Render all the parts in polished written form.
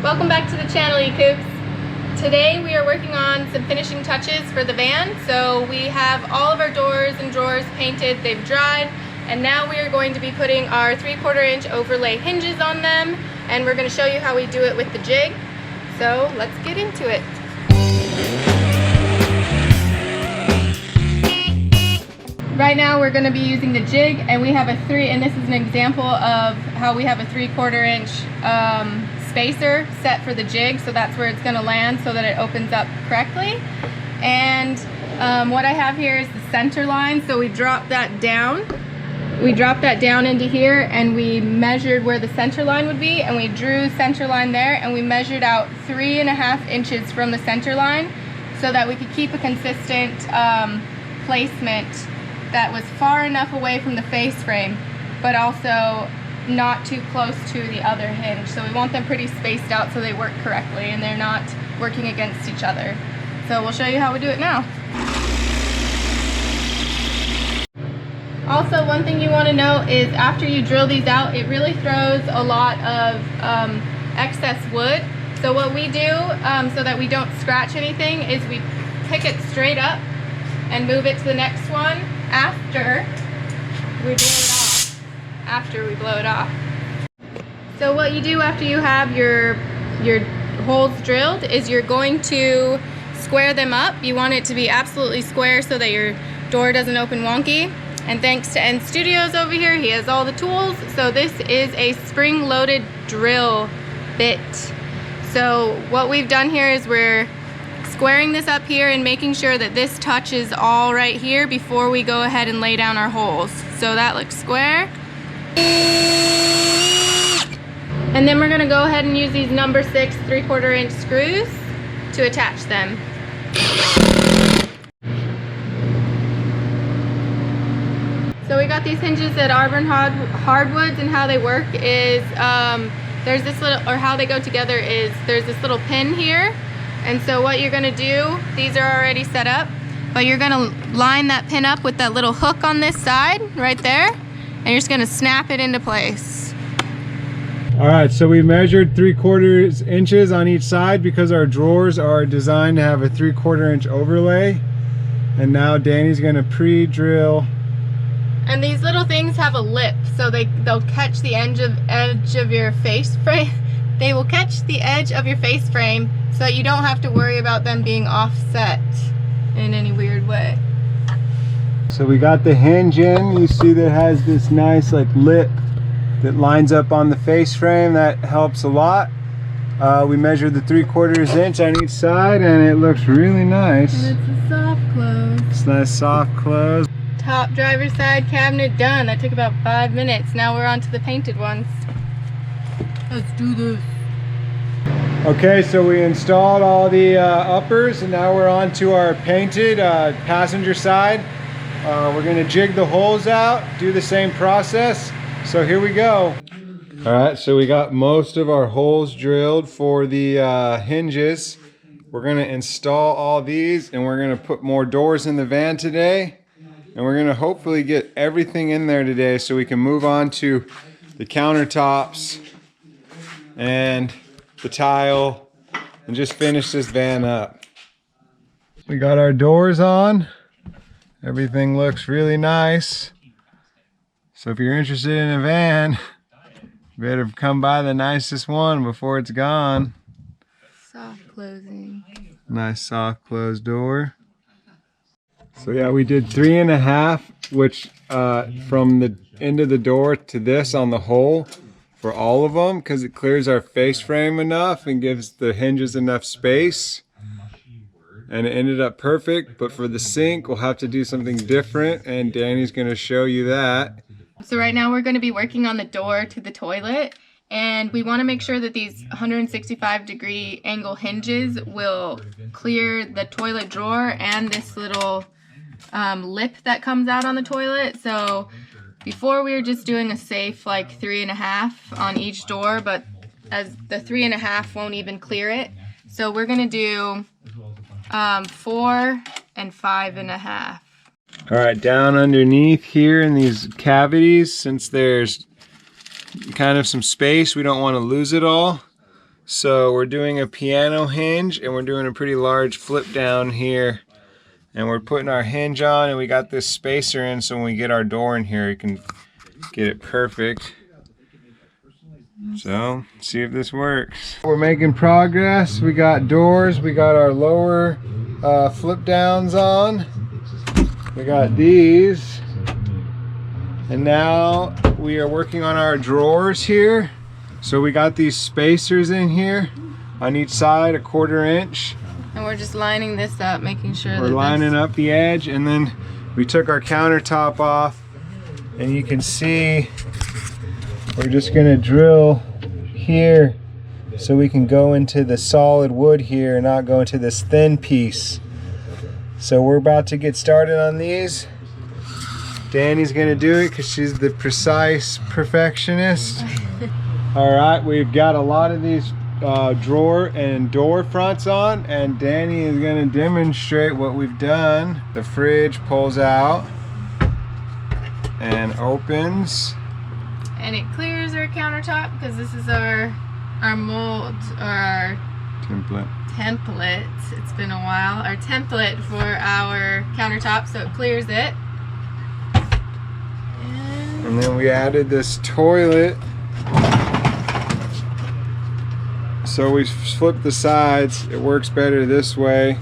Welcome back to the channel, you Kookz. Today we are working on some finishing touches for the van. So we have all of our doors and drawers painted, they've dried, and now we are going to be putting our 3/4 inch overlay hinges on them, and we're going to show you how we do it with the jig. So let's get into it. Right now we're going to be using the jig, and we have and this is an example of how we have a 3/4 inch spacer set for the jig, so that's where it's going to land so that it opens up correctly. And what I have here is the center line, so we drop that down. We dropped that down into here, and we measured where the center line would be, and we drew center line there, and we measured out 3.5 inches from the center line so that we could keep a consistent placement that was far enough away from the face frame, but also not too close to the other hinge. So we want them pretty spaced out so they work correctly and they're not working against each other. So we'll show you how we do it now. Also, one thing you want to know is after you drill these out, it really throws a lot of excess wood. So what we do so that we don't scratch anything is we pick it straight up and move it to the next one after we blow it off. So what you do after you have your holes drilled is you're going to square them up. You want it to be absolutely square so that your door doesn't open wonky. And thanks to N Studios over here, he has all the tools. So this is a spring-loaded drill bit. So what we've done here is we're squaring this up here and making sure that this touches all right here before we go ahead and lay down our holes. So that looks square. And then we're going to go ahead and use these number 6 3/4 inch screws to attach them. So we got these hinges at Auburn Hardwoods, and how they work is there's this little, or how they go together is there's this little pin here. And so what you're going to do, these are already set up, but you're going to line that pin up with that little hook on this side right there, and you're just going to snap it into place. All right, so we measured 3/4 inches on each side because our drawers are designed to have a 3/4 inch overlay. And now Danny's going to pre-drill. And these little things have a lip, so they'll catch the edge of your face frame. They will catch the edge of your face frame, so you don't have to worry about them being offset in any weird way. So we got the hinge in. You see that it has this nice like lip that lines up on the face frame. That helps a lot. We measured the 3/4 inch on each side, and it looks really nice. And it's a soft close. It's nice soft close. Top driver's side cabinet done. That took about 5 minutes. Now we're on to the painted ones. Let's do this. Okay, so we installed all the uppers, and now we're on to our painted passenger side. We're going to jig the holes out, do the same process. So here we go. All right, so we got most of our holes drilled for the hinges. We're going to install all these, and we're going to put more doors in the van today. And we're going to hopefully get everything in there today so we can move on to the countertops and the tile and just finish this van up. We got our doors on. Everything looks really nice. So if you're interested in a van, you better come by the nicest one before it's gone. Soft closing. Nice soft closed door. So yeah, we did 3.5, which from the end of the door to this on the hole for all of them, because it clears our face frame enough and gives the hinges enough space. And it ended up perfect, but for the sink, we'll have to do something different, and Danny's going to show you that. So right now we're going to be working on the door to the toilet, and we want to make sure that these 165-degree angle hinges will clear the toilet drawer and this little lip that comes out on the toilet. So before we were just doing a safe like 3.5 on each door, but as the 3.5 won't even clear it, so we're gonna do 4 and 5.5. All right, down underneath here in these cavities, since there's kind of some space, we don't want to lose it all. So we're doing a piano hinge and we're doing a pretty large flip down here. And we're putting our hinge on and we got this spacer in so when we get our door in here, you can get it perfect. So, see if this works. We're making progress. We got doors. We got our lower flip downs on. We got these. And now we are working on our drawers here. So we got these spacers in here on each side, 1/4 inch. And we're just lining this up, making sure we're lining up the edge, and then we took our countertop off, and you can see we're just gonna drill here so we can go into the solid wood here and not go into this thin piece. So we're about to get started on these. Danny's gonna do it because she's the precise perfectionist. All right, we've got a lot of these drawer and door fronts on, and Danny is going to demonstrate what we've done. The fridge pulls out and opens, and it clears our countertop because this is our mold, or our template. It's been a while. Our template for our countertop, so it clears it. And then we added this toilet. So we flip the sides, it works better this way,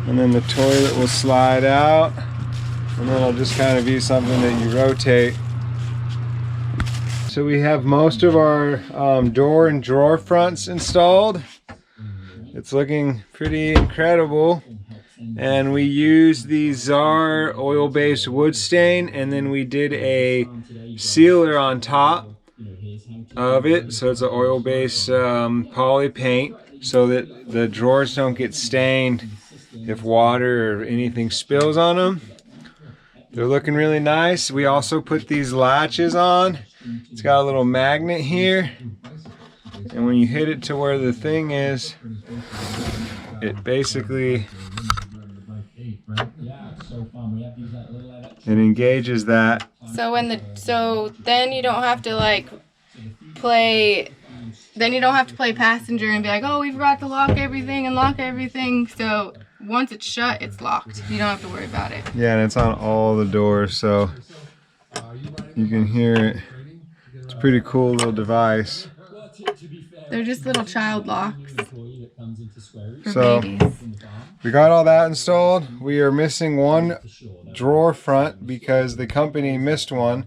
and then the toilet will slide out, and then it'll just kind of be something that you rotate. So we have most of our door and drawer fronts installed. It's looking pretty incredible, and we used the Czar oil-based wood stain, and then we did a sealer on top of it, so it's an oil-based poly paint so that the drawers don't get stained if water or anything spills on them. They're looking really nice. We also put these latches on. It's got a little magnet here, and when you hit it to where the thing is, it basically it engages that. So then you don't have to play passenger and be like, oh, we forgot to lock everything and lock everything. So once it's shut, it's locked. You don't have to worry about it. Yeah, and it's on all the doors, so you can hear it. It's a pretty cool little device. They're just little child locks for So babies. we got all that installed. We are missing one drawer front because the company missed one.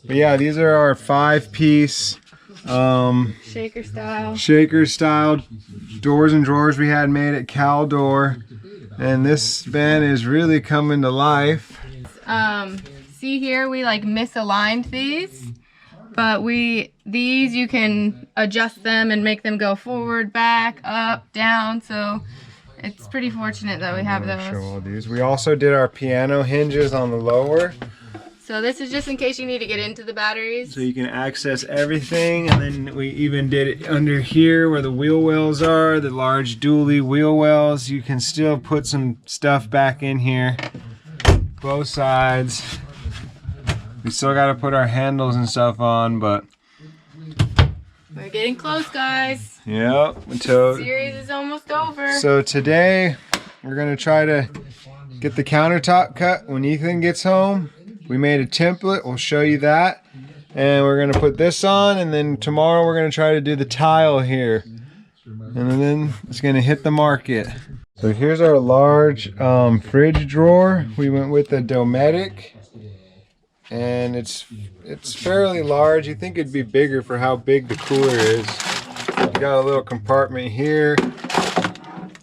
But yeah, these are our 5-piece shaker style doors and drawers we had made at Cal Door, and this van is really coming to life. See here, we misaligned these, but these you can adjust them and make them go forward, back, up, down, so it's pretty fortunate that we have those. Show all these. We also did our piano hinges on the lower. So this is just in case you need to get into the batteries. So you can access everything, and then we even did it under here where the wheel wells are, the large dually wheel wells. You can still put some stuff back in here, both sides. We still got to put our handles and stuff on, but we're getting close, guys. Yep. The series is almost over. So today we're going to try to get the countertop cut when Ethan gets home. We made a template, we'll show you that. And we're gonna put this on, and then tomorrow we're gonna try to do the tile here. And then it's gonna hit the market. So here's our large fridge drawer. We went with the Dometic. And it's fairly large. You think it'd be bigger for how big the cooler is. You got a little compartment here.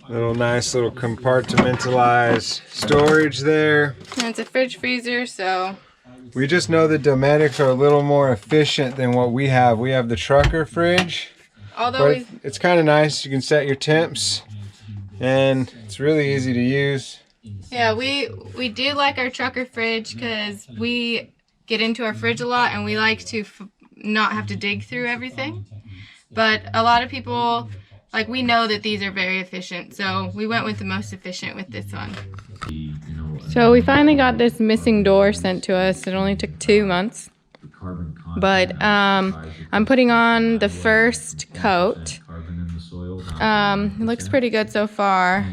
Nice little compartmentalized storage there. And it's a fridge freezer, so we just know the Dometics are a little more efficient than what we have. We have the trucker fridge. Although it's kind of nice. You can set your temps, and it's really easy to use. Yeah, we do like our trucker fridge because we get into our fridge a lot, and we like to not have to dig through everything. But a lot of people, we know that these are very efficient, so we went with the most efficient with this one. So we finally got this missing door sent to us. It only took 2 months. But I'm putting on the first coat, It looks pretty good so far.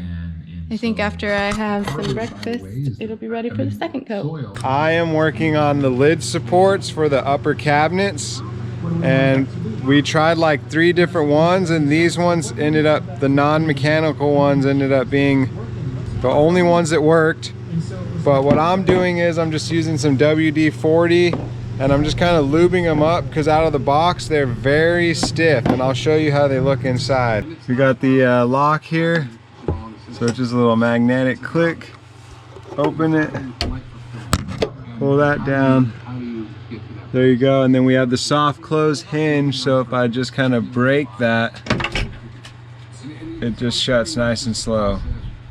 I think after I have some breakfast, it'll be ready for the second coat. I am working on the lid supports for the upper cabinets, and we tried like 3 different ones, and these ones ended up, the non-mechanical ones ended up being the only ones that worked. But what I'm doing is I'm just using some WD-40 and I'm just kind of lubing them up, because out of the box they're very stiff, and I'll show you how they look inside. We got the lock here, so it's just a little magnetic click. Open it, pull that down, there you go, and then we have the soft close hinge, so if I just kind of break that, it just shuts nice and slow.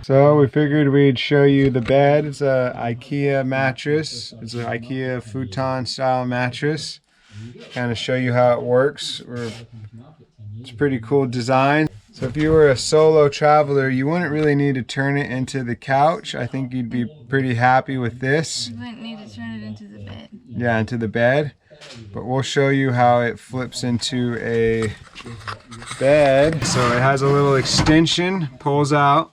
So we figured we'd show you the bed. It's a IKEA mattress. It's an IKEA futon style mattress. Kind of show you how it works. It's a pretty cool design. So if you were a solo traveler, you wouldn't really need to turn it into the couch. I think you'd be pretty happy with this. You wouldn't need to turn it into the bed. Yeah, into the bed. But we'll show you how it flips into a bed. So it has a little extension, pulls out.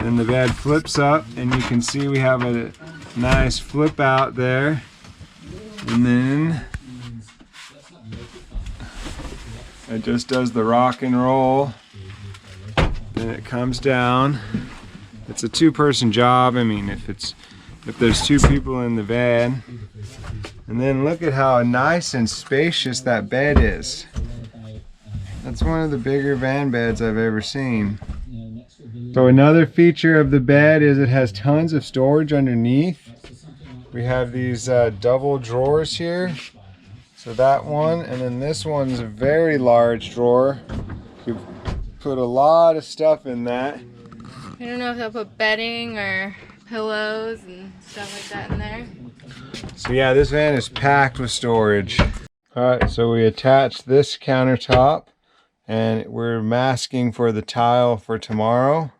Then the bed flips up, and you can see we have a nice flip out there. And then it just does the rock and roll. Then it comes down. It's a 2-person job. I mean, if there's 2 people in the bed. And then look at how nice and spacious that bed is. That's one of the bigger van beds I've ever seen. So another feature of the bed is it has tons of storage underneath. We have these double drawers here. So that one, and then this one's a very large drawer. You put a lot of stuff in that. I don't know if they'll put bedding or pillows and stuff like that in there. So yeah, this van is packed with storage. Alright, so we attached this countertop, and we're masking for the tile for tomorrow.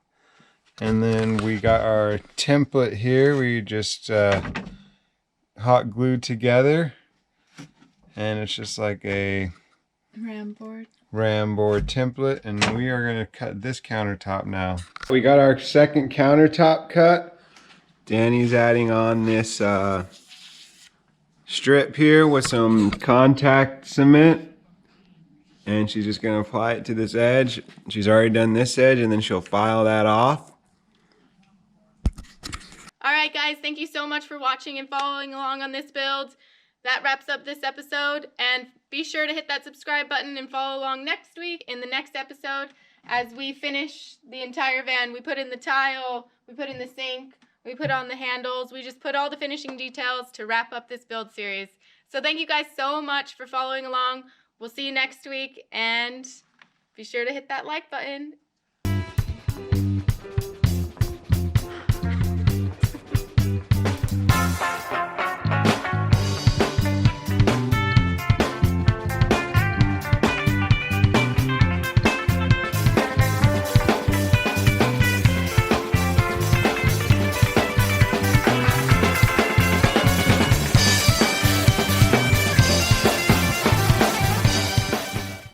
And then we got our template here. We just hot glued together, and it's just like a ram board template, and we are going to cut this countertop now. We got our second countertop cut. Danny's adding on this strip here with some contact cement, and she's just going to apply it to this edge. She's already done this edge, and then she'll file that off. Alright guys, thank you so much for watching and following along on this build. That wraps up this episode, and be sure to hit that subscribe button and follow along next week in the next episode as we finish the entire van. We put in the tile, we put in the sink, we put on the handles, we just put all the finishing details to wrap up this build series. So thank you guys so much for following along. We'll see you next week, and be sure to hit that like button